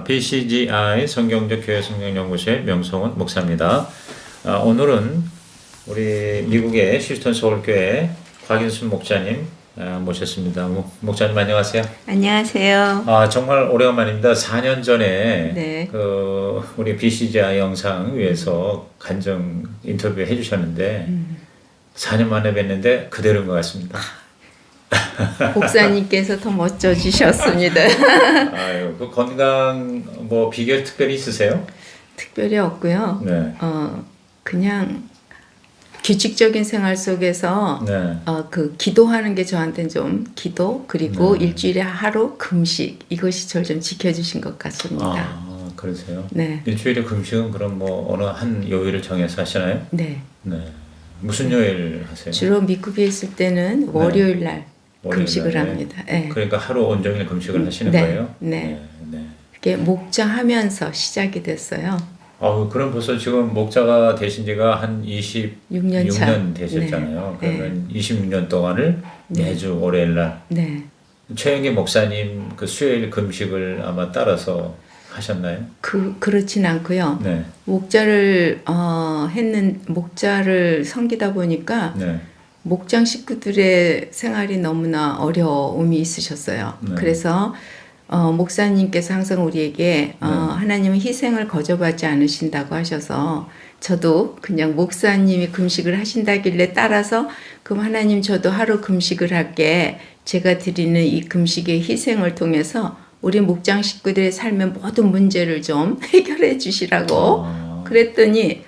BCGI 성경적 교회 성경연구소의 명성훈 목사입니다. 오늘은 우리 미국의 휴스턴 서울교회 곽인순 목사님 모셨습니다. 목사님 안녕하세요. 안녕하세요. 정말 오래간만입니다. 4년 전에 네. 우리 BCGI 영상 위해서 간증 인터뷰 해주셨는데 4년 만에 뵀는데 그대로인 것 같습니다. 목사님께서 더 멋져지셨습니다. 아유, 그 건강 뭐 비결 특별히 있으세요? 특별히 없고요. 네. 그냥 규칙적인 생활 속에서 네. 그 기도하는 게 저한테는 좀 기도 그리고 네. 일주일에 하루 금식 이것이 저를 좀 지켜주신 것 같습니다. 그러세요? 네. 일주일에 금식은 그럼 뭐 어느 한 요일을 정해서 하시나요? 네. 네. 무슨 요일 하세요? 주로 미국에 있을 때는 월요일 날 금식을 월요일 날에? 합니다. 네. 그러니까 하루 온종일 금식을 하시는 네. 거예요? 네. 네. 그게 목장하면서 시작이 됐어요. 그럼 벌써 지금 목자가 되신 지가 한 26년 6년 되셨잖아요. 네. 그러면 26년 동안을 매주 월요일 날 네. 최영기 목사님 그 수요일 금식을 아마 따라서 하셨나요? 그렇진 않고요. 네. 목자를 섬기다 보니까 네. 목장 식구들의 생활이 너무나 어려움이 있으셨어요. 네. 그래서 목사님께서 항상 우리에게 하나님은 희생을 거저받지 않으신다고 하셔서 저도 그냥 목사님이 금식을 하신다길래 따라서 그럼 하나님 저도 하루 금식을 할게 제가 드리는 이 금식의 희생을 통해서 우리 목장 식구들의 삶의 모든 문제를 좀 해결해 주시라고 그랬더니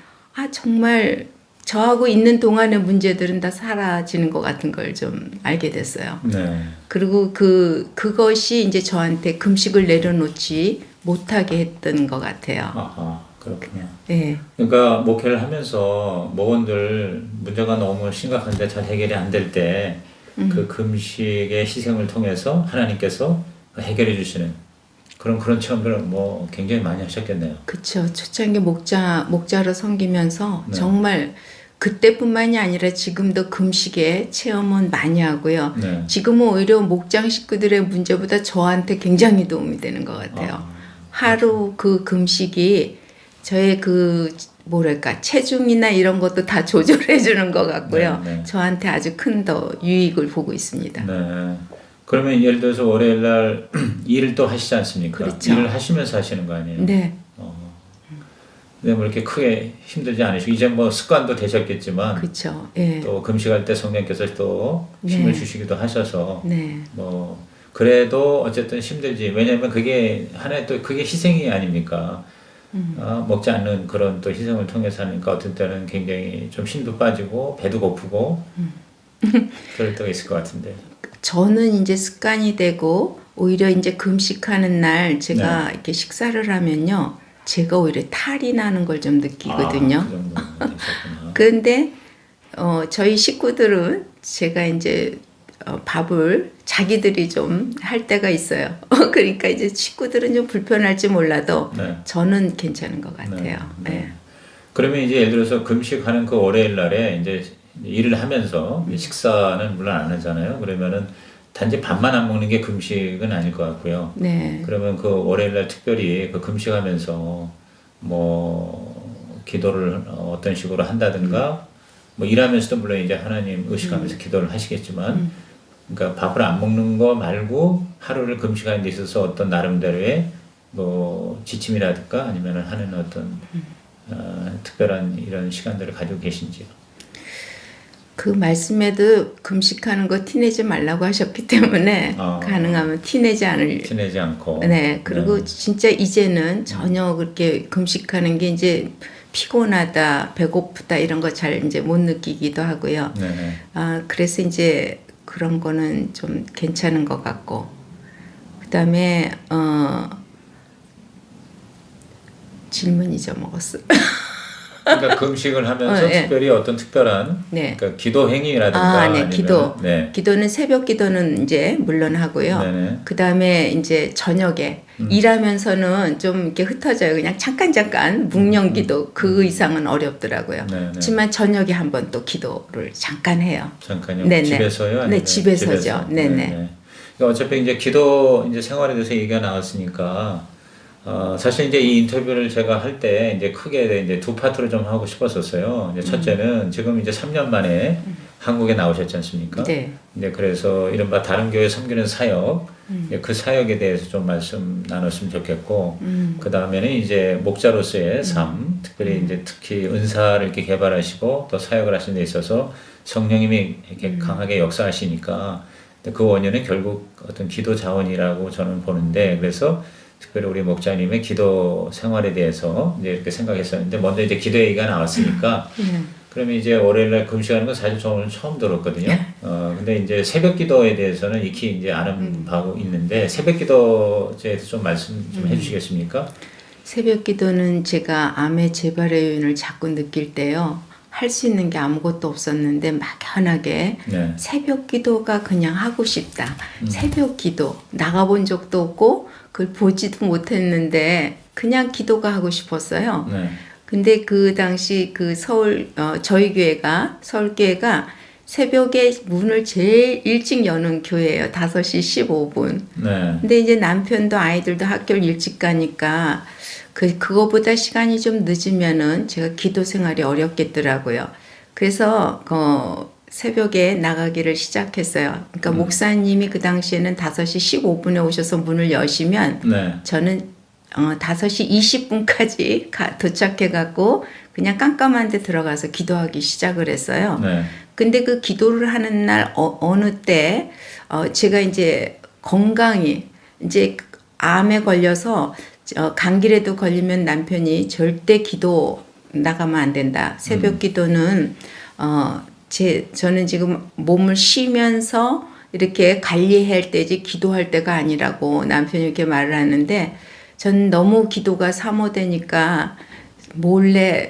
정말 저하고 있는 동안의 문제들은 다 사라지는 것 같은 걸 좀 알게 됐어요. 네. 그리고 그것이 이제 저한테 금식을 내려놓지 못하게 했던 것 같아요. 그렇군요. 네. 그러니까 목회를 하면서 목원들 문제가 너무 심각한데 잘 해결이 안 될 때 그 금식의 희생을 통해서 하나님께서 해결해 주시는 그런 체험들을 뭐 굉장히 많이 하셨겠네요. 그렇죠. 초창기 목자로 섬기면서 네. 정말 그때뿐만이 아니라 지금도 금식의 체험은 많이 하고요. 네. 지금은 오히려 목장 식구들의 문제보다 저한테 굉장히 도움이 되는 것 같아요. 하루 그 금식이 저의 체중이나 이런 것도 다 조절해 주는 것 같고요. 네. 저한테 아주 큰 더 유익을 보고 있습니다. 네. 그러면 예를 들어서 월요일 날 일을 또 하시지 않습니까? 그렇죠. 일을 하시면서 하시는 거 아니에요? 네. 근데 뭐 이렇게 크게 힘들지 않으시고 이제 뭐 습관도 되셨겠지만 그렇죠. 예. 또 금식할 때 성령께서 또 힘을 네. 주시기도 하셔서 네. 뭐 그래도 어쨌든 힘들지. 왜냐하면 그게 하나의 또 그게 희생이 아닙니까? 먹지 않는 그런 또 희생을 통해서 하니까 어떤 때는 굉장히 좀 힘도 빠지고 배도 고프고 그럴 때가 있을 것 같은데. 저는 이제 습관이 되고 오히려 이제 금식하는 날 제가 이렇게 식사를 하면요. 제가 오히려 탈이 나는 걸 좀 느끼거든요. 그 정도 되셨구나. 그런데 저희 식구들은 제가 이제 밥을 자기들이 좀 할 때가 있어요. 그러니까 이제 식구들은 좀 불편할지 몰라도 네. 저는 괜찮은 것 같아요. 네. 네. 그러면 이제 예를 들어서 금식하는 그 월요일 날에 이제 일을 하면서 식사는 물론 안 하잖아요. 그러면은 단지 밥만 안 먹는 게 금식은 아닐 것 같고요. 네. 그러면 그 월요일 날 특별히 그 금식하면서 뭐 기도를 어떤 식으로 한다든가 뭐 일하면서도 물론 이제 하나님 의식하면서 기도를 하시겠지만 그러니까 밥을 안 먹는 거 말고 하루를 금식하는 데 있어서 어떤 나름대로의 뭐 지침이라든가 아니면 하는 어떤 특별한 이런 시간들을 가지고 계신지요? 그 말씀에도 금식하는 거 티내지 말라고 하셨기 때문에 가능하면 티내지 않고. 네. 그리고 진짜 이제는 전혀 그렇게 금식하는 게 이제 피곤하다, 배고프다 이런 거 잘 이제 못 느끼기도 하고요. 네. 그래서 이제 그런 거는 좀 괜찮은 것 같고. 그다음에 질문 잊어먹었어. 그러니까 금식을 하면서 특별히 어떤 특별한 그러니까 기도 행위라든가 네, 기도. 네. 기도는 새벽 기도는 이제 물론 하고요. 네네. 그다음에 이제 저녁에 일하면서는 좀 이렇게 흩어져요. 그냥 잠깐 묵념 기도 그 이상은 어렵더라고요. 네네. 그렇지만 저녁에 한번 또 기도를 잠깐 해요. 잠깐요. 네네. 집에서요? 네, 집에서죠. 네네. 그러니까 어차피 이제 기도 이제 생활에 대해서 얘기가 나왔으니까 사실 이제 이 인터뷰를 제가 할 때 이제 크게 이제 두 파트로 좀 하고 싶었었어요. 이제 첫째는 지금 이제 3년 만에 한국에 나오셨지 않습니까? 네. 이제 그래서 이른바 다른 교회 섬기는 사역, 이제 그 사역에 대해서 좀 말씀 나눴으면 좋겠고, 그 다음에는 이제 목자로서의 삶, 특별히 이제 특히 은사를 이렇게 개발하시고 또 사역을 하시는 데 있어서 성령님이 이렇게 강하게 역사하시니까 그 원인은 결국 어떤 기도 자원이라고 저는 보는데, 그래서 특별히 우리 목자님의 기도 생활에 대해서 이제 이렇게 생각했었는데, 먼저 이제 기도 얘기가 나왔으니까, 그러면 이제 월요일날 금식하는 건 사실 저는 오늘 처음 들었거든요. 근데 이제 새벽 기도에 대해서는 익히 이제 아는 바고 있는데, 새벽 기도에 대해서 좀 말씀 좀 해주시겠습니까? 새벽 기도는 제가 암의 재발의 요인을 자꾸 느낄 때요. 할 수 있는 게 아무것도 없었는데 막연하게 네. 새벽 기도가 그냥 하고 싶다. 새벽 기도 나가본 적도 없고 그걸 보지도 못했는데 그냥 기도가 하고 싶었어요. 네. 근데 그 당시 그 저희 교회가 서울교회가 새벽에 문을 제일 일찍 여는 교회예요. 5시 15분. 네. 근데 이제 남편도 아이들도 학교를 일찍 가니까 그거보다 시간이 좀 늦으면은 제가 기도 생활이 어렵겠더라고요. 그래서 새벽에 나가기를 시작했어요. 그러니까 목사님이 그 당시에는 5시 15분에 오셔서 문을 여시면 네. 저는 5시 20분까지 도착해갖고 그냥 깜깜한 데 들어가서 기도하기 시작을 했어요. 네. 근데 그 기도를 하는 날 어느 때 제가 이제 건강이 이제 암에 걸려서 감기라도 걸리면 남편이 절대 기도 나가면 안 된다. 새벽 기도는 저는 지금 몸을 쉬면서 이렇게 관리할 때지 기도할 때가 아니라고 남편이 이렇게 말을 하는데, 전 너무 기도가 사모되니까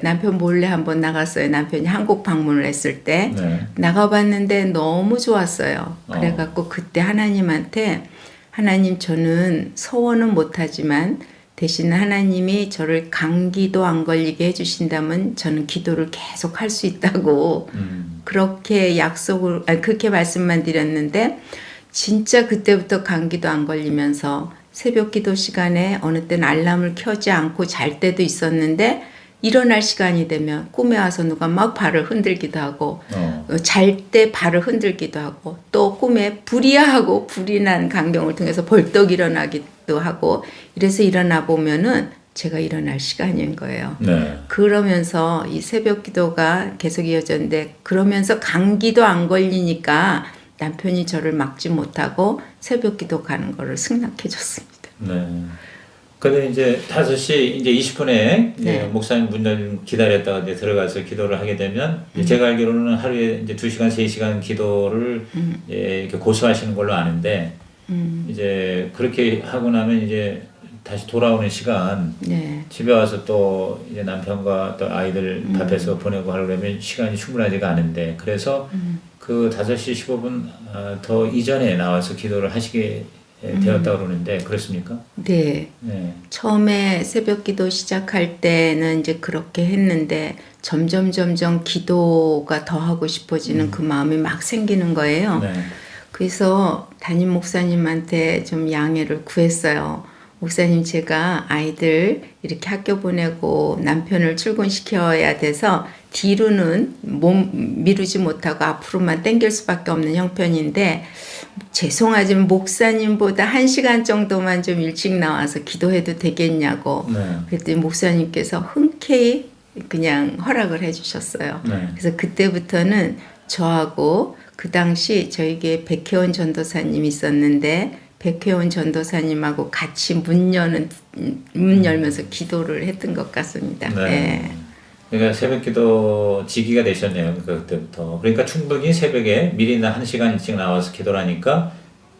남편 몰래 한번 나갔어요. 남편이 한국 방문을 했을 때 네. 나가봤는데 너무 좋았어요. 그래갖고 그때 하나님한테, 하나님, 저는 소원은 못하지만 대신 하나님이 저를 감기도 안 걸리게 해주신다면 저는 기도를 계속 할 수 있다고 그렇게 그렇게 말씀만 드렸는데, 진짜 그때부터 감기도 안 걸리면서 새벽 기도 시간에 어느 때는 알람을 켜지 않고 잘 때도 있었는데, 일어날 시간이 되면 꿈에 와서 누가 막 발을 흔들기도 하고 잘 때 발을 흔들기도 하고, 또 꿈에 불이야 하고 불이 난 광경을 통해서 벌떡 일어나기도 하고, 이래서 일어나 보면은 제가 일어날 시간인 거예요. 네. 그러면서 이 새벽 기도가 계속 이어졌는데, 그러면서 감기도 안 걸리니까 남편이 저를 막지 못하고 새벽 기도 가는 거를 승낙해 줬습니다. 네. 근데 이제 5시 이제 20분에 네. 목사님 문 기다렸다가 이제 들어가서 기도를 하게 되면 제가 알기로는 하루에 이제 2시간, 3시간 기도를 이렇게 고수하시는 걸로 아는데, 이제 그렇게 하고 나면 이제 다시 돌아오는 시간, 네. 집에 와서 또 이제 남편과 또 아이들 밥해서 보내고 하려면 시간이 충분하지가 않은데, 그래서 그 5시 15분 더 이전에 나와서 기도를 하시게 되었다고 그러는데, 그렇습니까? 네. 네. 처음에 새벽 기도 시작할 때는 이제 그렇게 했는데 점점 기도가 더 하고 싶어지는 그 마음이 막 생기는 거예요. 네. 그래서 담임 목사님한테 좀 양해를 구했어요. 목사님, 제가 아이들 이렇게 학교 보내고 남편을 출근시켜야 돼서 뒤로는 미루지 못하고 앞으로만 땡길 수밖에 없는 형편인데, 죄송하지만 목사님보다 1시간 정도만 좀 일찍 나와서 기도해도 되겠냐고. 네. 그랬더니 목사님께서 흔쾌히 그냥 허락을 해주셨어요. 네. 그래서 그때부터는 저하고 그 당시 저에게 백혜원 전도사님이 있었는데, 백혜원 전도사님하고 같이 문 열면서 기도를 했던 것 같습니다. 네. 네. 그러니까 새벽 기도 지기가 되셨네요. 그때부터. 그러니까 충분히 새벽에 미리 1시간 일찍 나와서 기도를 하니까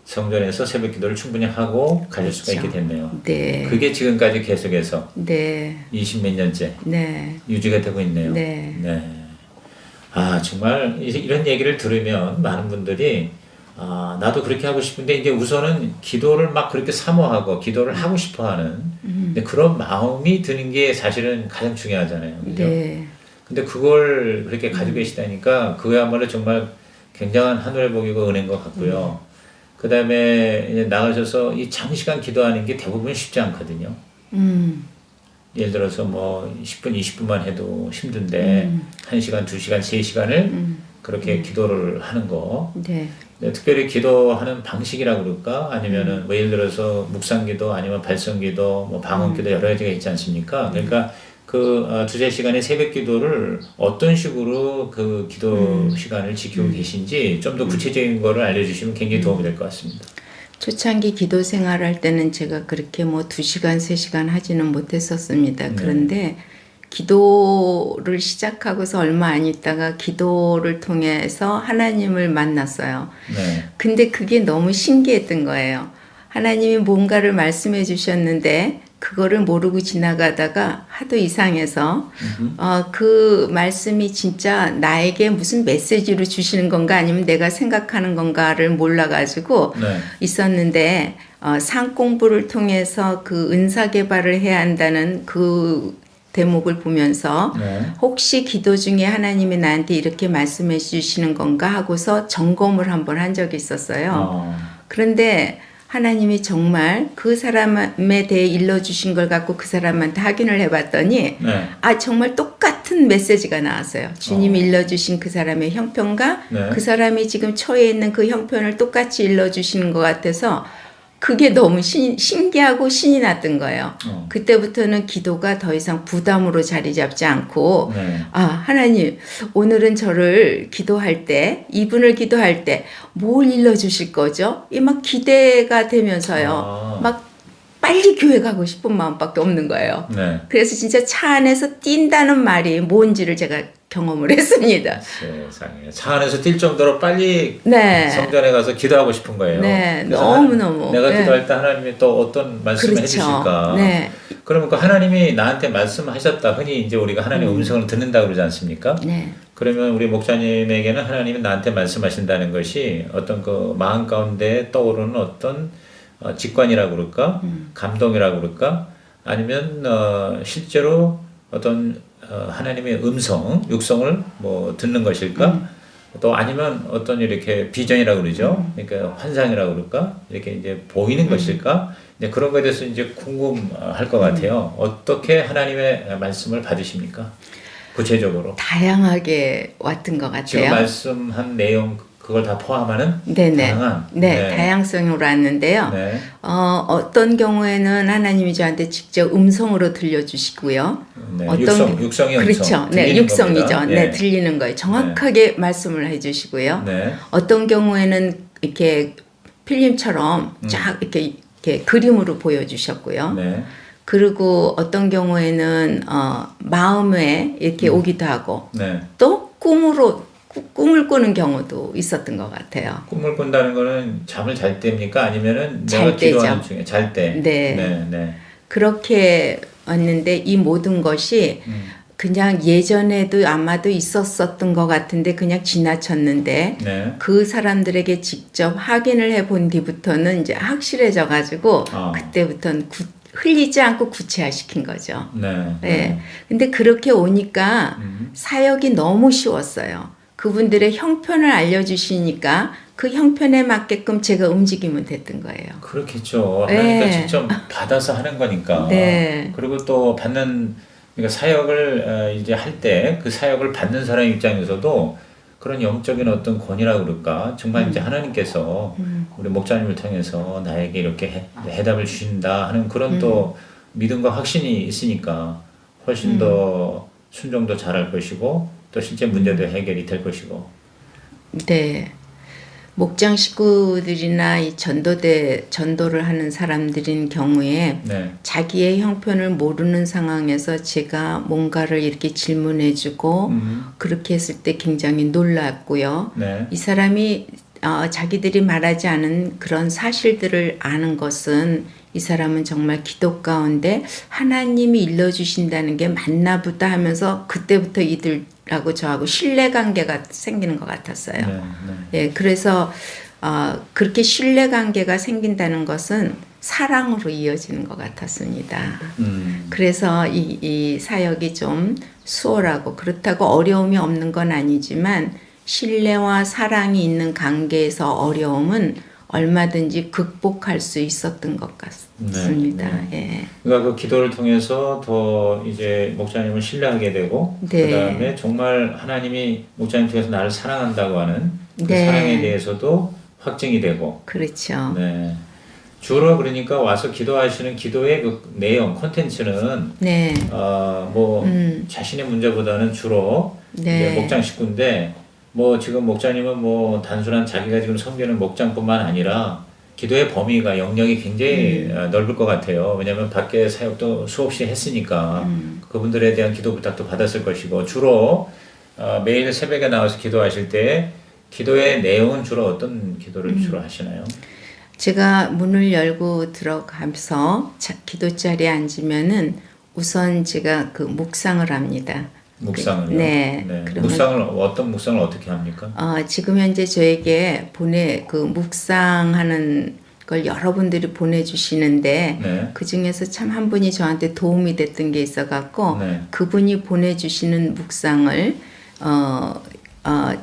성전에서 새벽 기도를 충분히 하고 가실 수가 있게 됐네요. 네. 그게 지금까지 계속해서 네. 20몇 년째 네. 유지가 되고 있네요. 네. 네. 아, 정말 이런 얘기를 들으면 많은 분들이 나도 그렇게 하고 싶은데, 이제 우선은 기도를 막 그렇게 사모하고 기도를 하고 싶어 하는 근데 그런 마음이 드는 게 사실은 가장 중요하잖아요. 그죠? 네. 근데 그걸 그렇게 가지고 계시다니까 그야말로 정말 굉장한 하늘의 복이고 은혜인 것 같고요. 그 다음에 이제 나가셔서 이 장시간 기도하는 게 대부분 쉽지 않거든요. 예를 들어서 뭐 10분, 20분만 해도 힘든데 1시간, 2시간, 3시간을 그렇게 기도를 하는 거. 네. 네, 특별히 기도하는 방식이라고 그럴까? 아니면은 뭐 예를 들어서 묵상기도 아니면 발성기도 뭐 방언기도 여러 가지가 있지 않습니까? 그러니까 그 두세 시간의 새벽 기도를 어떤 식으로 그 기도 시간을 지키고 계신지 좀 더 구체적인 거를 알려주시면 굉장히 도움이 될 것 같습니다. 초창기 기도 생활할 때는 제가 그렇게 뭐 2시간, 3시간 하지는 못했었습니다. 그런데 기도를 시작하고서 얼마 안 있다가 기도를 통해서 하나님을 만났어요. 네. 근데 그게 너무 신기했던 거예요. 하나님이 뭔가를 말씀해 주셨는데 그거를 모르고 지나가다가 하도 이상해서 그 말씀이 진짜 나에게 무슨 메시지로 주시는 건가 아니면 내가 생각하는 건가를 몰라가지고 네. 있었는데 상 공부를 통해서 그 은사 개발을 해야 한다는 그 대목을 보면서 네. 혹시 기도 중에 하나님이 나한테 이렇게 말씀해 주시는 건가 하고서 점검을 한번 한 적이 있었어요. 그런데 하나님이 정말 그 사람에 대해 일러주신 걸 갖고 그 사람한테 확인을 해봤더니 네. 정말 똑같은 메시지가 나왔어요. 주님이 일러주신 그 사람의 형편과 네. 그 사람이 지금 처해 있는 그 형편을 똑같이 일러주시는 것 같아서 그게 너무 신기하고 신이 났던 거예요. 그때부터는 기도가 더 이상 부담으로 자리 잡지 않고 네. 하나님 오늘은 저를 기도할 때 이분을 기도할 때 뭘 일러주실 거죠? 이 막 기대가 되면서요. 막 빨리 교회 가고 싶은 마음밖에 없는 거예요. 네. 그래서 진짜 차 안에서 뛴다는 말이 뭔지를 제가 경험을 했습니다. 세상에. 차 안에서 뛸 정도로 빨리 네. 성전에 가서 기도하고 싶은 거예요. 네, 그래서 너무너무. 내가 네. 기도할 때 하나님이 또 어떤 말씀을 그렇죠. 해주실까. 네. 그러면 그 하나님이 나한테 말씀하셨다. 흔히 이제 우리가 하나님의 음성을 듣는다 그러지 않습니까? 네. 그러면 우리 목사님에게는 하나님이 나한테 말씀하신다는 것이 어떤 그 마음 가운데 떠오르는 어떤 직관이라고 그럴까? 감동이라고 그럴까? 아니면 실제로 어떤 하나님의 음성, 육성을 뭐 듣는 것일까? 또 아니면 어떤 이렇게 비전이라고 그러죠. 그러니까 환상이라고 그럴까? 이렇게 이제 보이는 것일까? 이제 그런 거에 대해서 이제 궁금할 것 같아요. 어떻게 하나님의 말씀을 받으십니까? 구체적으로. 다양하게 왔던 것 지금 같아요. 말씀한 내용 그걸 다 포함하는 네네. 다양한 네, 다양성으로 왔는데요. 네. 어떤 경우에는 하나님이 저한테 직접 음성으로 들려주시고요. 네. 어떤 육성의 그렇죠. 음성. 네, 들리는 육성이죠. 겁니다. 네, 예. 들리는 거예요. 정확하게 말씀을 해주시고요. 네. 어떤 경우에는 이렇게 필름처럼 쫙 이렇게 그림으로 보여주셨고요. 네. 그리고 어떤 경우에는 마음에 이렇게 오기도 하고 네. 또 꿈을 꾸는 경우도 있었던 것 같아요. 꿈을 꾼다는 거는 잠을 잘 때입니까? 아니면은 잘 내가 기도하는 때죠. 중에 잘 때. 네. 네. 네. 그렇게 왔는데 이 모든 것이 그냥 예전에도 아마도 있었었던 것 같은데 그냥 지나쳤는데 네. 그 사람들에게 직접 확인을 해본 뒤부터는 이제 확실해져 가지고 그때부터는 흘리지 않고 구체화시킨 거죠. 네. 네. 근데 그렇게 오니까 사역이 너무 쉬웠어요. 그분들의 형편을 알려주시니까 그 형편에 맞게끔 제가 움직이면 됐던 거예요. 그렇겠죠. 네. 하나님께 직접 받아서 하는 거니까. 네. 그리고 또 받는 그러니까 사역을 이제 할 때 그 사역을 받는 사람 입장에서도 그런 영적인 어떤 권위라고 그럴까 정말 이제 하나님께서 우리 목사님을 통해서 나에게 이렇게 해답을 주신다 하는 그런 또 믿음과 확신이 있으니까 훨씬 더 순종도 잘할 것이고 또 실제 문제도 해결이 될 것이고. 네. 목장 식구들이나 이 전도를 하는 사람들인 경우에 네. 자기의 형편을 모르는 상황에서 제가 뭔가를 이렇게 질문해주고 그렇게 했을 때 굉장히 놀랐고요. 네. 이 사람이 자기들이 말하지 않은 그런 사실들을 아는 것은 이 사람은 정말 기도 가운데 하나님이 일러주신다는 게 맞나 보다 하면서 그때부터 이들하고 저하고 신뢰관계가 생기는 것 같았어요. 네. 예, 그래서 그렇게 신뢰관계가 생긴다는 것은 사랑으로 이어지는 것 같았습니다. 그래서 이 사역이 좀 수월하고 그렇다고 어려움이 없는 건 아니지만 신뢰와 사랑이 있는 관계에서 어려움은 얼마든지 극복할 수 있었던 것 같습니다. 예. 그러니까 그 기도를 통해서 더 이제 목사님을 신뢰하게 되고 네. 그다음에 정말 하나님이 목사님 통해서 나를 사랑한다고 하는 그 네. 사랑에 대해서도 확증이 되고 그렇죠. 네. 주로 그러니까 와서 기도하시는 기도의 그 내용 콘텐츠는 네. 자신의 문제보다는 주로 네. 이제 목장 식구인데 뭐 지금 목자님은 뭐 단순한 자기가 지금 섬기는 목장뿐만 아니라 기도의 범위가 영역이 굉장히 넓을 것 같아요. 왜냐하면 밖에 사역도 수없이 했으니까 그분들에 대한 기도 부탁도 받았을 것이고 주로 매일 새벽에 나와서 기도하실 때 기도의 내용은 주로 어떤 기도를 주로 하시나요? 제가 문을 열고 들어가면서 기도 자리에 앉으면은 우선 제가 그 묵상을 합니다. 묵상을요? 네. 그러면 어떤 묵상을 어떻게 합니까? 지금 현재 저에게 그 묵상하는 걸 여러분들이 보내주시는데 네. 그 중에서 참 한 분이 저한테 도움이 됐던 게 있어갖고 네. 그분이 보내주시는 묵상을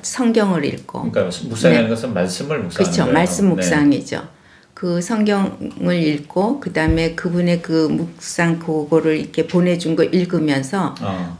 성경을 읽고 그러니까 묵상이라는 것은 말씀을 묵상하는 그렇죠. 거예요. 말씀 네. 묵상이죠. 그 성경을 읽고 그다음에 그분의 그 묵상 그거를 이렇게 보내준 거 읽으면서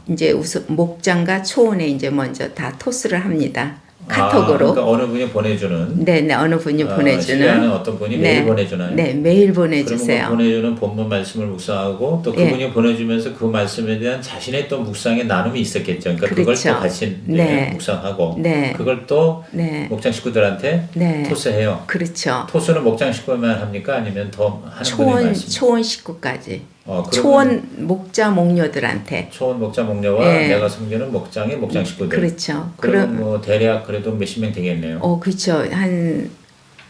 이제 우선 목장과 초원에 이제 먼저 다 토스를 합니다. 카톡으로. 그러니까 어느 분이 보내주는. 네, 어느 분이 보내주는. 신뢰하는 어떤 분이 네. 매일 보내주나요? 네, 매일 보내주세요. 그러면 그 보내주는 본문 말씀을 묵상하고 또 그분이 보내주면서 그 말씀에 대한 자신의 또 묵상의 나눔이 있었겠죠. 그러니까 그걸 그렇죠. 또 같이 네. 묵상하고 네. 그걸 또 네. 목장 식구들한테 네. 토스해요. 그렇죠. 토스는 목장 식구만 합니까? 아니면 더 하는 분이 말씀? 초원 식구까지. 그러면 초원 목자 목녀들한테. 초원 목자 목녀와 네. 내가 섬기는 목장의 목장 식구들. 그렇죠. 그럼 뭐 대략 그래도 몇십 명 되겠네요. 그렇죠. 한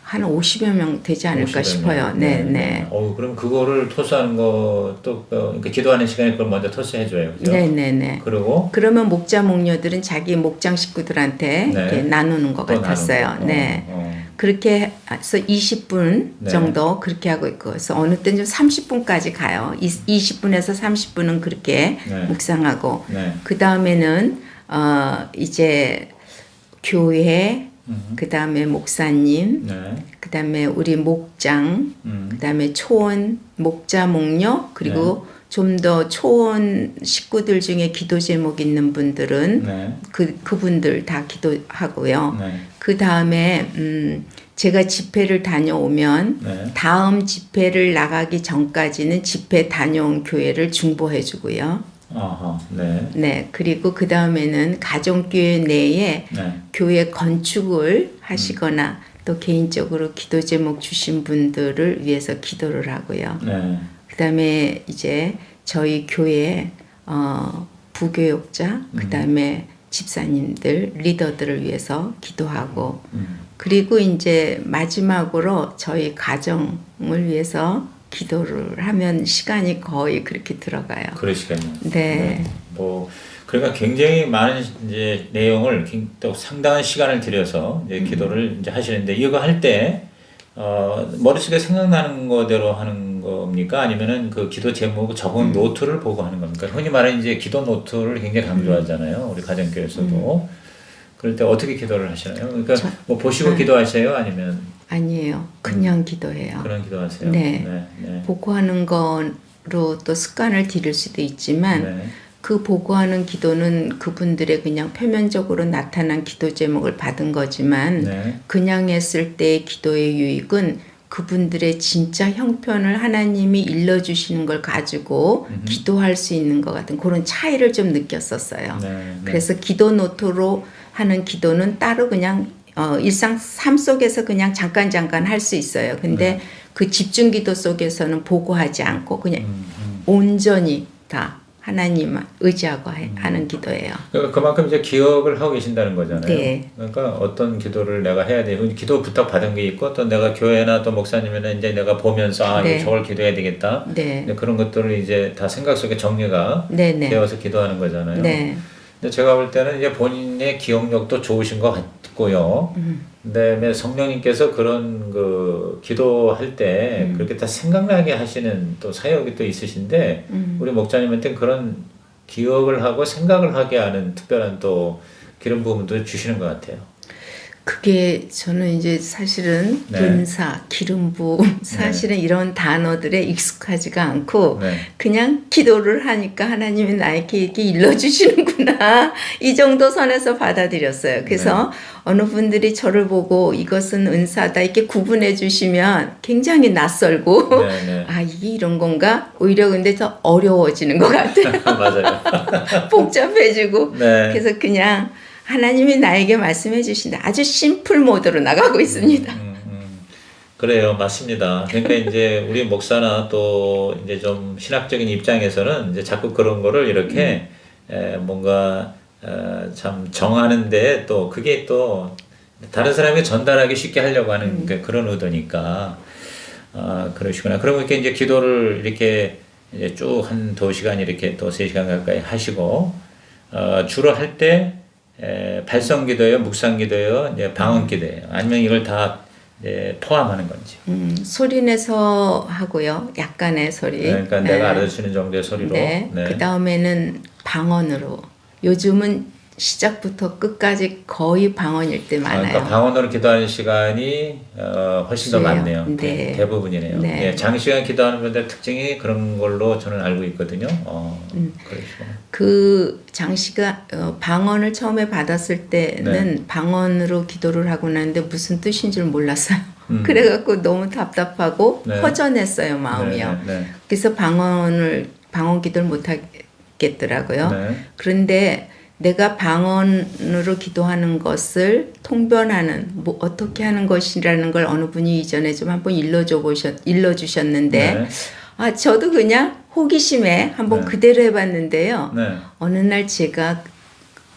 50여 명 되지 않을까 50여 싶어요. 명. 네, 네. 그럼 그거를 토스하는 것도 그러니까 기도하는 시간에 그걸 먼저 토스해 줘요. 그죠? 네, 네, 네. 그리고 그러면 목자 목녀들은 자기 목장 식구들한테 네. 이렇게 나누는 것 또 같았어요. 나누고. 네. 그렇게 해서 20분 네. 정도 그렇게 하고 있고, 그래서 어느 때는 좀 30분까지 가요. 20분에서 30분은 그렇게 네. 묵상하고, 네. 그 다음에는 이제 교회, 그 다음에 목사님, 네. 그 다음에 우리 목장, 그 다음에 초원, 목자, 목녀, 그리고 좀 더 초원 식구들 중에 기도 제목 있는 분들은 네. 그분들 다 기도하고요. 네. 그 다음에 제가 집회를 다녀오면 네. 다음 집회를 나가기 전까지는 집회 다녀온 교회를 중보해 주고요. 네. 네, 그리고 그 다음에는 가정교회 내에 네. 교회 건축을 하시거나 또 개인적으로 기도 제목 주신 분들을 위해서 기도를 하고요. 네. 그 다음에 이제 저희 교회 부교육자, 그 다음에 집사님들, 리더들을 위해서 기도하고, 그리고 이제 마지막으로 저희 가정을 위해서 기도를 하면 시간이 거의 그렇게 들어가요. 그러시겠네요. 네. 그러니까 굉장히 많은 이제 내용을 또 상당한 시간을 들여서 이제 기도를 이제 하시는데 이거 할 때 머릿속에 생각나는 거대로 하는 겁니까? 아니면은 그 기도 제목 적은 노트를 보고 하는 겁니까? 흔히 말하는 이제 기도 노트를 굉장히 강조하잖아요. 우리 가정교회에서도. 그럴 때 어떻게 기도를 하시나요? 그러니까 뭐 보시고 기도하세요? 아니면 아니에요. 그냥 기도해요. 그런 기도하세요? 네. 네. 보고하는 거로 또 습관을 들일 수도 있지만 네. 그 보고하는 기도는 그분들의 그냥 표면적으로 나타난 기도 제목을 받은 거지만 네. 그냥 했을 때의 기도의 유익은 그분들의 진짜 형편을 하나님이 일러주시는 걸 가지고 기도할 수 있는 것 같은 그런 차이를 좀 느꼈었어요. 네. 그래서 기도 노트로 하는 기도는 따로 그냥 일상 삶 속에서 그냥 잠깐 할 수 있어요. 근데 그 집중 기도 속에서는 보고하지 않고 그냥 온전히 다 하나님 의지하고 하는 기도예요. 그러니까 그만큼 이제 기억을 하고 계신다는 거잖아요. 네. 그러니까 어떤 기도를 내가 해야 돼요. 기도 부탁 받은 게 있고 또 내가 교회나 또 목사님이나 이제 내가 보면서 네. 저걸 기도해야 되겠다. 네. 그런 것들을 이제 다 생각 속에 정리가 네네. 되어서 기도하는 거잖아요. 네. 근데 제가 볼 때는 이제 본인의 기억력도 좋으신 것 같고요. 그다음에 성령님께서 그런 그 기도할 때 그렇게 다 생각나게 하시는 또 사역이 또 있으신데 우리 목자님한테 그런 기억을 하고 생각을 하게 하는 특별한 또 그런 부분도 주시는 것 같아요. 그게 저는 이제 사실은 네. 은사, 기름 부음 사실은 이런 단어들에 익숙하지가 않고 네. 그냥 기도를 하니까 하나님이 나에게 이렇게 일러주시는구나 이 정도 선에서 받아들였어요. 그래서 어느 분들이 저를 보고 이것은 은사다 이렇게 구분해 주시면 굉장히 낯설고 네, 네. 아 이게 이런 건가? 오히려 근데 더 어려워지는 것 같아요. 맞아요. 복잡해지고 네. 그래서 그냥 하나님이 나에게 말씀해 주신다. 아주 심플 모드로 나가고 있습니다. 그래요, 맞습니다. 그러니까 이제 우리 목사나 또 이제 좀 신학적인 입장에서는 이제 자꾸 그런 거를 이렇게 뭔가 참 정하는데 또 그게 또 다른 사람에게 전달하기 쉽게 하려고 하는 그런 의도니까 그러시구나. 그러면 이렇게 이제 기도를 이렇게 이제 쭉 한 2시간 이렇게 또 3시간 가까이 하시고 주로 할 때 발성기도예요, 묵상기도예요, 이제 방언기도예요. 아니면 이걸 다 포함하는 건지. 소리 내서 하고요. 약간의 소리. 그러니까 내가 알아듣는 정도의 소리로. 네. 그 다음에는 방언으로. 요즘은 시작부터 끝까지 거의 방언일 때 많아요. 그러니까 방언으로 기도하는 시간이 훨씬 더 그래요. 많네요. 네. 대부분이네요. 네. 예, 장시간 기도하는 분들 특징이 그런 걸로 저는 알고 있거든요. 그러시구나. 그 장시간 방언을 처음에 받았을 때는 방언으로 기도를 하고 나는데 무슨 뜻인지를 몰랐어요. 그래갖고 너무 답답하고 네. 허전했어요 마음이요. 네. 그래서 방언 기도를 못 하겠더라고요. 네. 그런데 내가 방언으로 기도하는 것을 통변하는 뭐 어떻게 하는 것이라는 걸 어느 분이 이전에 좀 한번 일러주셨는데 네. 아 저도 그냥 호기심에 한번 네. 그대로 해봤는데요. 네. 어느 날 제가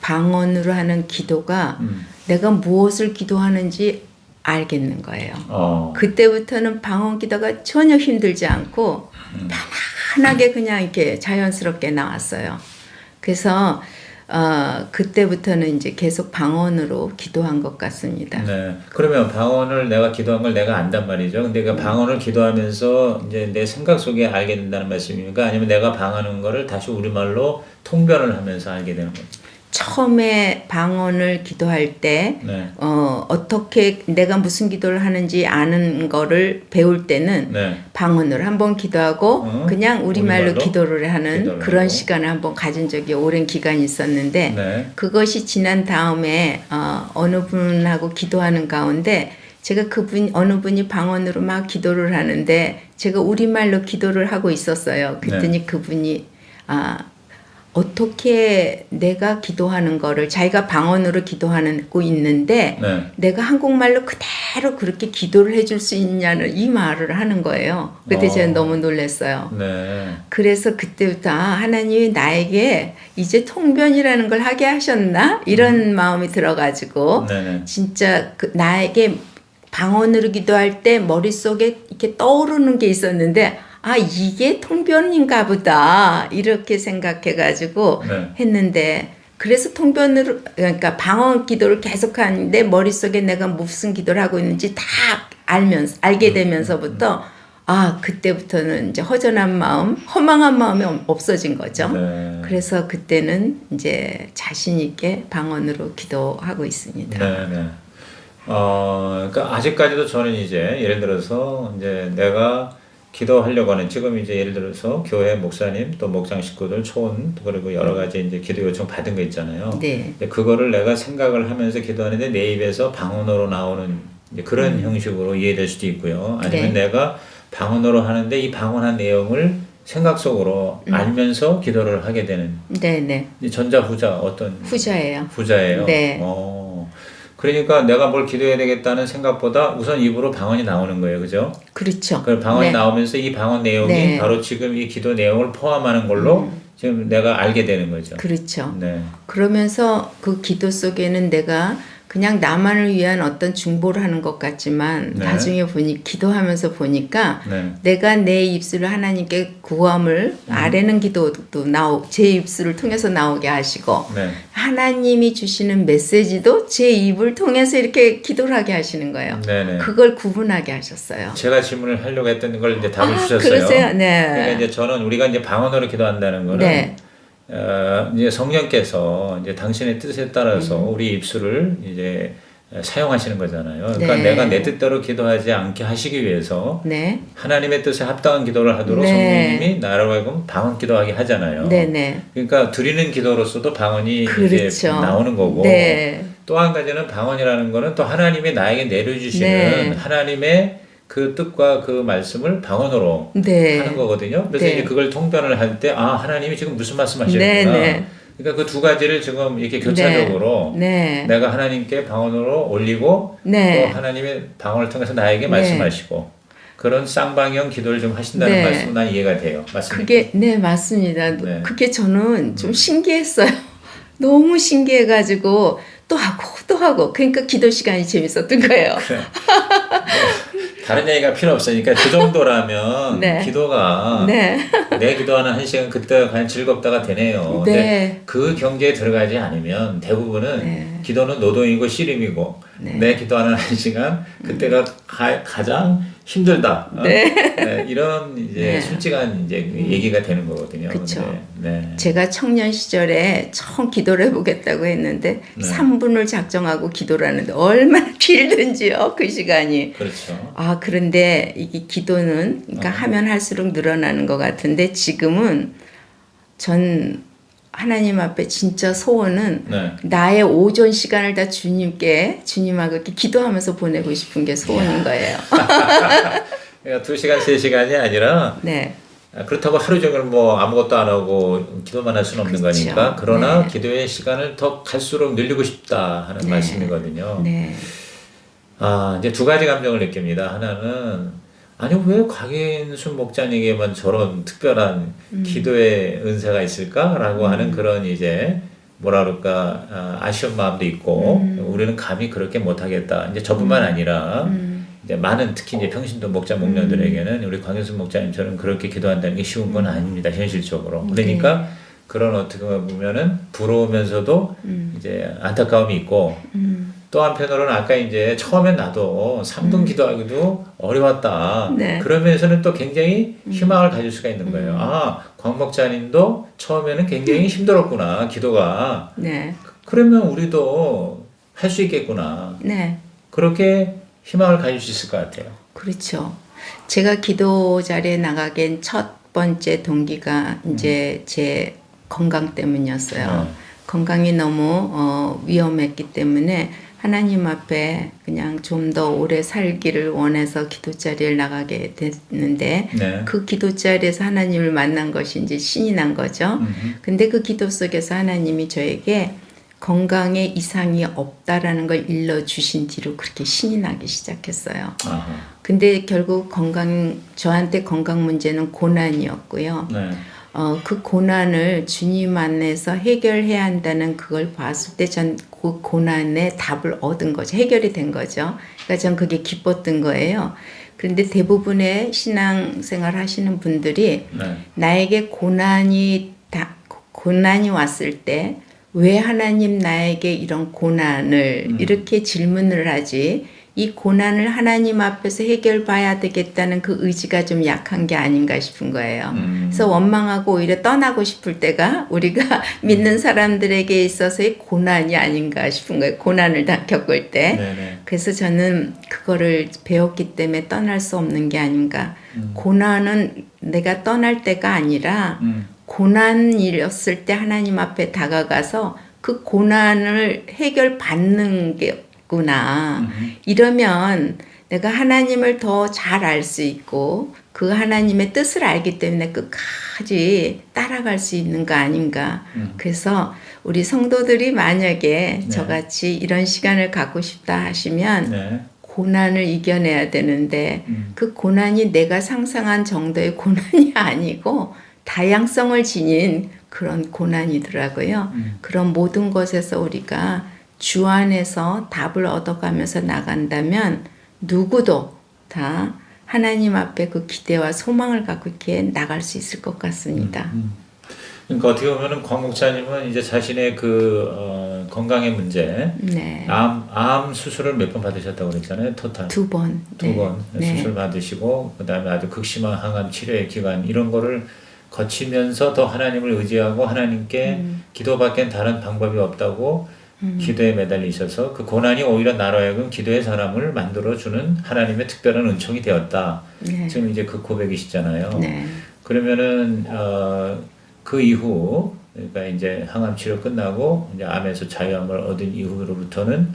방언으로 하는 기도가 내가 무엇을 기도하는지 알겠는 거예요. 그때부터는 방언 기도가 전혀 힘들지 않고 편안하게 그냥 이렇게 자연스럽게 나왔어요. 그래서 그때부터는 이제 계속 방언으로 기도한 것 같습니다. 네. 그러면 방언을 내가 기도한 걸 내가 안단 말이죠. 근데 그 방언을 기도하면서 이제 내 생각 속에 알게 된다는 말씀입니까? 아니면 내가 방하는 거를 다시 우리말로 통변을 하면서 알게 되는 거죠? 처음에 방언을 기도할 때 네. 어떻게 내가 무슨 기도를 하는지 아는 거를 배울 때는 네. 방언으로 한번 기도하고 그냥 우리말로 기도를 하는 기도를 그런 하고. 시간을 한번 가진 적이 오랜 기간이 있었는데 네. 그것이 지난 다음에 어느 분하고 기도하는 가운데 제가 어느 분이 방언으로 막 기도를 하는데 제가 우리말로 기도를 하고 있었어요. 그랬더니 그분이 어떻게 내가 기도하는 거를 자기가 방언으로 기도하고 있는데 내가 한국말로 그대로 그렇게 기도를 해줄 수 있냐는 이 말을 하는 거예요. 그때 제가 너무 놀랐어요. 네. 그래서 그때부터 하나님이 나에게 이제 통변이라는 걸 하게 하셨나? 이런 마음이 들어가지고 네네. 진짜 나에게 방언으로 기도할 때 머릿속에 이렇게 떠오르는 게 있었는데 이게 통변인가 보다 이렇게 생각해가지고 했는데 그래서 통변으로 그러니까 방언 기도를 계속하는데 머릿속에 내가 무슨 기도를 하고 있는지 다 알게 되면서부터 그때부터는 이제 허전한 마음, 허망한 마음이 없어진 거죠. 네. 그래서 그때는 이제 자신 있게 방언으로 기도하고 있습니다. 네. 그러니까 아직까지도 저는 이제 예를 들어서 이제 내가 기도하려고 하는 지금 이제 예를 들어서 교회 목사님 또 목장 식구들 초원 그리고 여러 가지 이제 기도 요청 받은 거 있잖아요. 네. 그거를 내가 생각을 하면서 기도하는데 내 입에서 방언으로 나오는 이제 그런 형식으로 이해될 수도 있고요. 아니면 내가 방언으로 하는데 이 방언한 내용을 생각 속으로 알면서 기도를 하게 되는. 네네. 전자 후자 어떤? 후자예요. 후자예요. 네. 그러니까 내가 뭘 기도해야 되겠다는 생각보다 우선 입으로 방언이 나오는 거예요. 그죠? 그렇죠. 그 방언이 나오면서 이 방언 내용이 바로 지금 이 기도 내용을 포함하는 걸로 지금 내가 알게 되는 거죠. 그렇죠. 네. 그러면서 그 기도 속에는 내가 그냥 나만을 위한 어떤 중보를 하는 것 같지만 나중에 기도하면서 보니까 내가 내 입술을 하나님께 구함을 아뢰는 기도도 제 입술을 통해서 나오게 하시고 하나님이 주시는 메시지도 제 입을 통해서 이렇게 기도를 하게 하시는 거예요. 그걸 구분하게 하셨어요. 제가 질문을 하려고 했던 걸 이제 답을 주셨어요. 그러세요? 네. 그러니까 이제 저는 우리가 이제 방언으로 기도한다는 거는 이제 성령께서 이제 당신의 뜻에 따라서 우리 입술을 이제 사용하시는 거잖아요. 그러니까 네. 내가 내 뜻대로 기도하지 않게 하시기 위해서 네. 하나님의 뜻에 합당한 기도를 하도록 네. 성령님이 나라고 하여금 방언 기도하게 하잖아요. 네네. 그러니까 드리는 기도로서도 방언이 이제 그렇죠. 나오는 거고 네. 또 한 가지는 방언이라는 거는 또 하나님이 나에게 내려주시는 네. 하나님의 그 뜻과 그 말씀을 방언으로 네. 하는 거거든요. 그래서 네. 이제 그걸 통변을 할 때 아 하나님이 지금 무슨 말씀하시는구나. 네, 네. 그러니까 그 두 가지를 지금 이렇게 교차적으로 네. 내가 하나님께 방언으로 올리고 네. 또 하나님의 방언을 통해서 나에게 네. 말씀하시고 그런 쌍방형 기도를 좀 하신다는 네. 말씀은 난 이해가 돼요. 맞습니까? 그게 네 맞습니다. 네. 그게 저는 좀 신기했어요. 너무 신기해가지고 또 하고 그러니까 기도 시간이 재밌었던 거예요. 그래. 다른 얘기가 필요 없으니까 그 정도라면 네. 기도가 네. 내 기도하는 한 시간 그때가 과연 즐겁다가 되네요. 근데 네. 그 경계에 들어가지 않으면 대부분은 네. 기도는 노동이고 씨름이고 네. 내 기도하는 한 시간 그때가 가장 힘들다. 네. 네, 이런 이제 네. 솔직한 이제 얘기가 되는 거거든요. 그쵸. 네. 제가 청년 시절에 처음 기도를 해보겠다고 했는데 네. 3분을 작정하고 기도를 하는데 얼마나 길든지요 그 시간이. 그렇죠. 아 그런데 이게 기도는 그러니까 하면 할수록 늘어나는 것 같은데 지금은 전 하나님 앞에 진짜 소원은 네. 나의 오전 시간을 다 주님하고 이렇게 기도하면서 보내고 싶은 게 소원인 거예요. 그러니까 2시간, 3시간이 아니라 네. 그렇다고 하루 종일 뭐 아무것도 안 하고 기도만 할 수는 없는 그렇죠. 거니까 그러나 네. 기도의 시간을 더 갈수록 늘리고 싶다 하는 네. 말씀이거든요. 네. 아, 이제 두 가지 감정을 느낍니다. 하나는 아니 왜 곽인순 목자님에게만 저런 특별한 기도의 은사가 있을까라고 하는 그런 이제 뭐라 그럴까 아쉬운 마음도 있고 우리는 감히 그렇게 못하겠다. 이제 저뿐만 아니라 이제 많은 특히 이제 평신도 목자 목녀들에게는 우리 곽인순 목자님처럼 그렇게 기도한다는 게 쉬운 건 아닙니다. 현실적으로. 그러니까 그런 어떻게 보면은 부러우면서도 이제 안타까움이 있고 또 한편으로는 아까 이제 처음엔 나도 3분 기도하기도 어려웠다. 네. 그러면서는 또 굉장히 희망을 가질 수가 있는 거예요. 아, 곽 목자님도 처음에는 굉장히 힘들었구나, 기도가. 네. 그러면 우리도 할 수 있겠구나. 네. 그렇게 희망을 가질 수 있을 것 같아요. 그렇죠. 제가 기도 자리에 나가긴 첫 번째 동기가 이제 제 건강 때문이었어요. 건강이 너무 위험했기 때문에 하나님 앞에 그냥 좀 더 오래 살기를 원해서 기도 자리에 나가게 됐는데 네. 그 기도 자리에서 하나님을 만난 것이 이제 신이 난 거죠. 근데 그 기도 속에서 하나님이 저에게 건강에 이상이 없다라는 걸 일러주신 뒤로 그렇게 신이 나기 시작했어요. 아하. 근데 결국 저한테 건강 문제는 고난이었고요. 네. 그 고난을 주님 안에서 해결해야 한다는 그걸 봤을 때 전 그 고난의 답을 얻은 거죠. 해결이 된 거죠. 그러니까 전 그게 기뻤던 거예요. 그런데 대부분의 신앙생활 하시는 분들이 네. 나에게 고난이 왔을 때 왜 하나님 나에게 이런 고난을 이렇게 질문을 하지? 이 고난을 하나님 앞에서 해결봐야 되겠다는 그 의지가 좀 약한 게 아닌가 싶은 거예요. 그래서 원망하고 오히려 떠나고 싶을 때가 우리가 믿는 사람들에게 있어서의 고난이 아닌가 싶은 거예요. 고난을 다 겪을 때. 네네. 그래서 저는 그거를 배웠기 때문에 떠날 수 없는 게 아닌가. 고난은 내가 떠날 때가 아니라 고난이었을 때 하나님 앞에 다가가서 그 고난을 해결받는 게구나. 이러면 내가 하나님을 더 잘 알 수 있고 그 하나님의 뜻을 알기 때문에 끝까지 따라갈 수 있는 거 아닌가. 그래서 우리 성도들이 만약에 네. 저같이 이런 시간을 갖고 싶다 하시면 네. 고난을 이겨내야 되는데 그 고난이 내가 상상한 정도의 고난이 아니고 다양성을 지닌 그런 고난이더라고요. 그런 모든 것에서 우리가 주 안에서 답을 얻어가면서 나간다면 누구도 다 하나님 앞에 그 기대와 소망을 갖고 이렇게 나갈 수 있을 것 같습니다. 그러니까 어떻게 보면은 곽 목사님은 이제 자신의 그 건강의 문제, 네. 암 수술을 몇 번 받으셨다고 그랬잖아요, 토탈. 2번. 두 번 네. 수술 받으시고 그다음에 아주 극심한 항암 치료의 기간 이런 거를 거치면서 더 하나님을 의지하고 하나님께 기도밖엔 다른 방법이 없다고 기도에 매달려 있어서 그 고난이 오히려 나로 하여금 기도의 사람을 만들어주는 하나님의 특별한 은총이 되었다. 네. 지금 이제 그 고백이시잖아요. 네. 그러면은 그 이후 그러니까 이제 항암 치료 끝나고 이제 암에서 자유함을 얻은 이후로부터는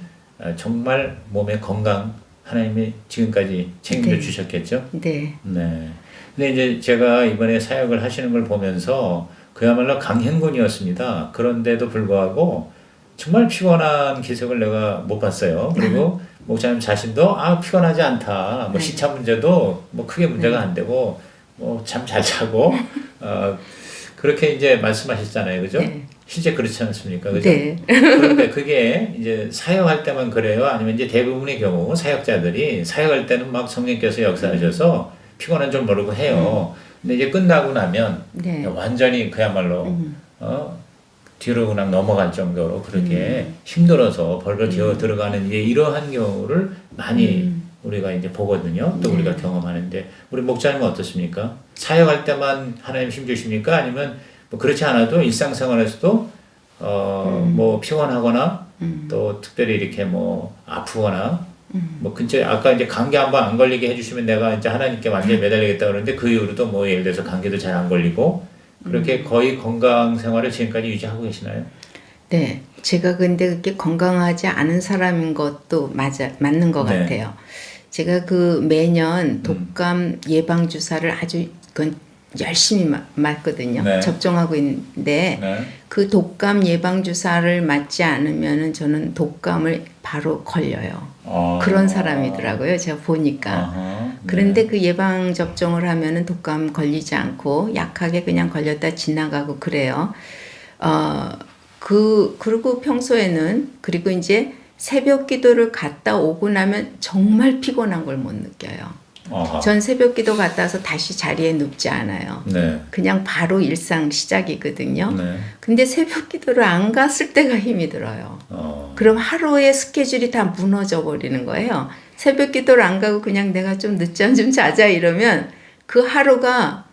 정말 몸의 건강 하나님이 지금까지 책임져 네. 주셨겠죠. 네. 네. 근데 이제 제가 이번에 사역을 하시는 걸 보면서 그야말로 강행군이었습니다. 그런데도 불구하고 정말 피곤한 기색을 내가 못 봤어요. 그리고 목사님 자신도 피곤하지 않다. 뭐 네. 시차 문제도 뭐 크게 문제가 안 되고 뭐 잠 잘 자고 그렇게 이제 말씀하셨잖아요. 그죠? 네. 실제 그렇지 않습니까? 그죠? 네. 그런데 그게 이제 사역할 때만 그래요? 아니면 이제 대부분의 경우 사역자들이 사역할 때는 막 성령께서 역사하셔서 피곤한 줄 모르고 해요. 근데 이제 끝나고 나면 네. 완전히 그야말로 뒤로 그냥 넘어갈 정도로 그렇게 힘들어서 벌벌 기어 들어가는 이제 이러한 경우를 많이 우리가 이제 보거든요. 또 네. 우리가 경험하는데 우리 목사님은 어떻습니까? 사역할 때만 하나님 힘 주십니까? 아니면 뭐 그렇지 않아도 일상생활에서도 뭐 피곤하거나 또 특별히 이렇게 뭐 아프거나 뭐 근처에 아까 이제 감기 한번 안 걸리게 해주시면 내가 이제 하나님께 완전히 매달리겠다 그러는데 그 이후로도 뭐 예를 들어서 감기도 잘 안 걸리고 그렇게 거의 건강 생활을 지금까지 유지하고 계시나요? 네. 제가 근데 그렇게 건강하지 않은 사람인 것도 맞는 것 네. 같아요. 제가 그 매년 독감 예방 주사를 아주 그건 열심히 맞거든요. 네. 접종하고 있는데 네. 그 독감 예방 주사를 맞지 않으면은 저는 독감을 바로 걸려요. 그런 사람이더라고요. 제가 보니까. 아하, 네. 그런데 그 예방 접종을 하면은 독감 걸리지 않고 약하게 그냥 걸렸다 지나가고 그래요. 그리고 평소에는 그리고 이제 새벽 기도를 갔다 오고 나면 정말 피곤한 걸 못 느껴요. 아하. 전 새벽 기도 갔다 와서 다시 자리에 눕지 않아요. 네. 그냥 바로 일상 시작이거든요. 네. 근데 새벽 기도를 안 갔을 때가 힘이 들어요. 어. 그럼 하루의 스케줄이 다 무너져 버리는 거예요. 새벽 기도를 안 가고 그냥 내가 좀 늦잠 좀 자자 이러면 그 하루가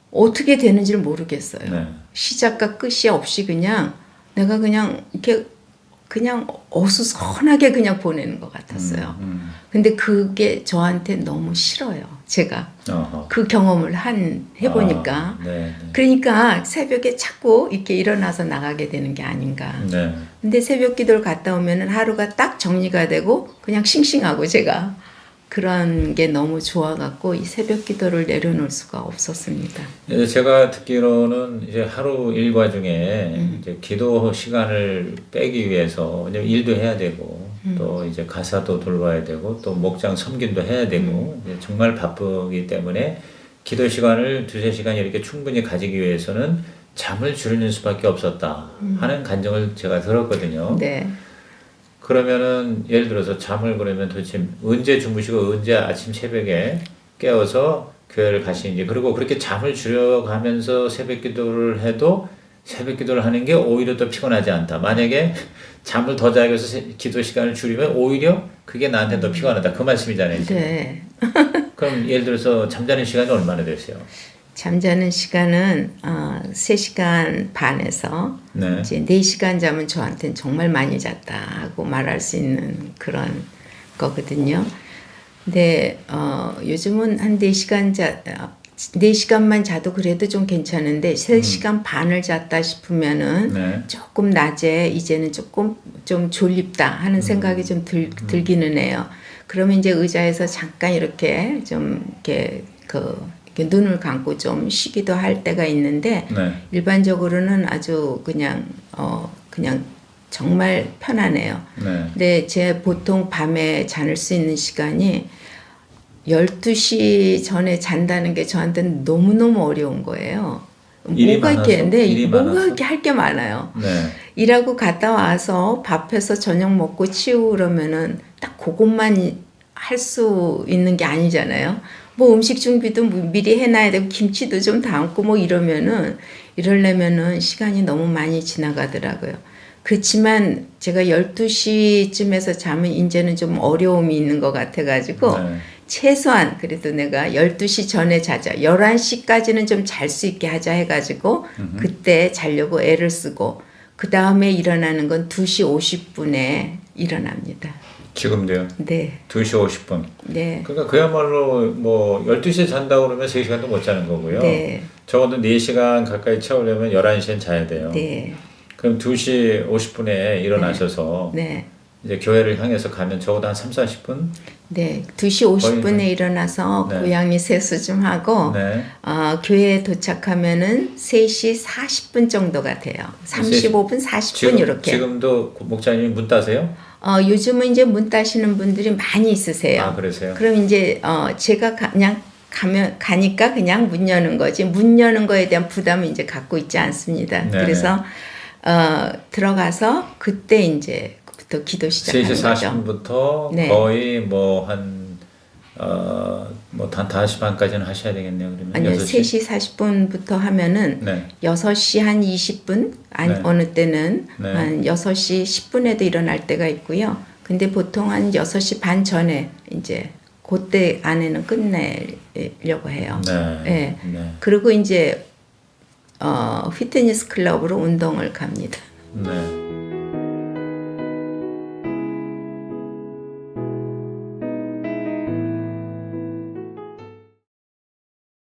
어떻게 되는지를 모르겠어요. 네. 시작과 끝이 없이 그냥 내가 그냥 이렇게 그냥 어수선하게 그냥 보내는 것 같았어요. 근데 그게 저한테 너무 싫어요. 제가 어허. 그 경험을 해보니까. 아, 네, 네. 그러니까 새벽에 자꾸 이렇게 일어나서 나가게 되는 게 아닌가. 네. 근데 새벽 기도를 갔다 오면은 하루가 딱 정리가 되고 그냥 싱싱하고 제가 그런 게 너무 좋아갖고 이 새벽 기도를 내려놓을 수가 없었습니다. 제가 듣기로는 이제 하루 일과 중에 이제 기도 시간을 빼기 위해서 왜냐면 일도 해야 되고 또 이제 가사도 돌봐야 되고 또 목장 섬김도 해야 되고 이제 정말 바쁘기 때문에 기도 시간을 2-3시간 이렇게 충분히 가지기 위해서는 잠을 줄이는 수밖에 없었다 하는 간증을 제가 들었거든요. 네. 그러면은 예를 들어서 잠을 그러면 도대체 언제 주무시고 언제 아침 새벽에 깨어서 교회를 가시는지 그리고 그렇게 잠을 줄여가면서 새벽 기도를 해도 새벽 기도를 하는 게 오히려 더 피곤하지 않다. 만약에 잠을 더 자기 위해서 기도 시간을 줄이면 오히려 그게 나한테 더 피곤하다. 그 말씀이잖아요. 지금. 네. 그럼 예를 들어서 잠자는 시간이 얼마나 되세요? 잠자는 시간은 3시간 반에서 네. 이제 4시간 자면 저한테는 정말 많이 잤다고 말할 수 있는 그런 거거든요. 근데 요즘은 한 4시간만 자도 그래도 좀 괜찮은데 3시간 반을 잤다 싶으면은 네. 조금 낮에 이제는 조금 좀 졸립다 하는 생각이 좀 들기는 해요. 그러면 이제 의자에서 잠깐 이렇게 좀 이렇게 이렇게 눈을 감고 좀 쉬기도 할 때가 있는데 네. 일반적으로는 아주 그냥 정말 편하네요. 네. 근데 제 보통 밤에 자는 수 있는 시간이 12시 전에 잔다는 게 저한테는 너무너무 어려운 거예요. 일이 뭐가 많아서? 이렇게, 일이 뭐가 많아서? 이렇게 할 게 많아요. 네. 일하고 갔다 와서 밥해서 저녁 먹고 치우고 그러면은 딱 그것만 할 수 있는 게 아니잖아요. 뭐 음식 준비도 미리 해놔야 되고 김치도 좀 담고 뭐 이러려면은 시간이 너무 많이 지나가더라고요. 그렇지만 제가 12시쯤에서 자면 이제는 좀 어려움이 있는 것 같아가지고 네. 최소한 그래도 내가 12시 전에 자자. 11시까지는 좀 잘 수 있게 하자 해가지고 그때 자려고 애를 쓰고 그 다음에 일어나는 건 2시 50분에 일어납니다. 지금도요. 네. 2시 50분. 네. 그러니까 그야말로 뭐 12시에 잔다고 그러면 3시간도 못 자는 거고요. 네. 적어도 4시간 가까이 채우려면 11시엔 자야 돼요. 네. 그럼 2시 50분에 일어나셔서 네. 이제 교회를 향해서 가면 적어도 한 3, 40분? 네. 2시 50분에 거의- 일어나서 네. 고양이 세수 좀 하고 네. 교회에 도착하면은 3시 40분 정도가 돼요. 35분, 40분 이렇게. 지금도 목사님이 문 따세요? 요즘은 이제 문 따시는 분들이 많이 있으세요. 아, 그러세요? 그럼 이제 제가 그냥 가니까 그냥 문 여는 거지. 문 여는 거에 대한 부담은 이제 갖고 있지 않습니다. 네네. 그래서 들어가서 그때 이제 부터 기도 시작하는 3시 거죠. 40분부터 네. 거의 뭐 한 5시 반까지는 하셔야 되겠네요. 그러면 아니요, 6시? 3시 40분부터 하면은 네. 6시 한 20분, 네. 어느 때는 네. 한 6시 10분에도 일어날 때가 있고요. 근데 보통 한 6시 반 전에 이제 그때 안에는 끝내려고 해요. 네. 네. 네. 그리고 이제 피트니스 클럽으로 운동을 갑니다. 네.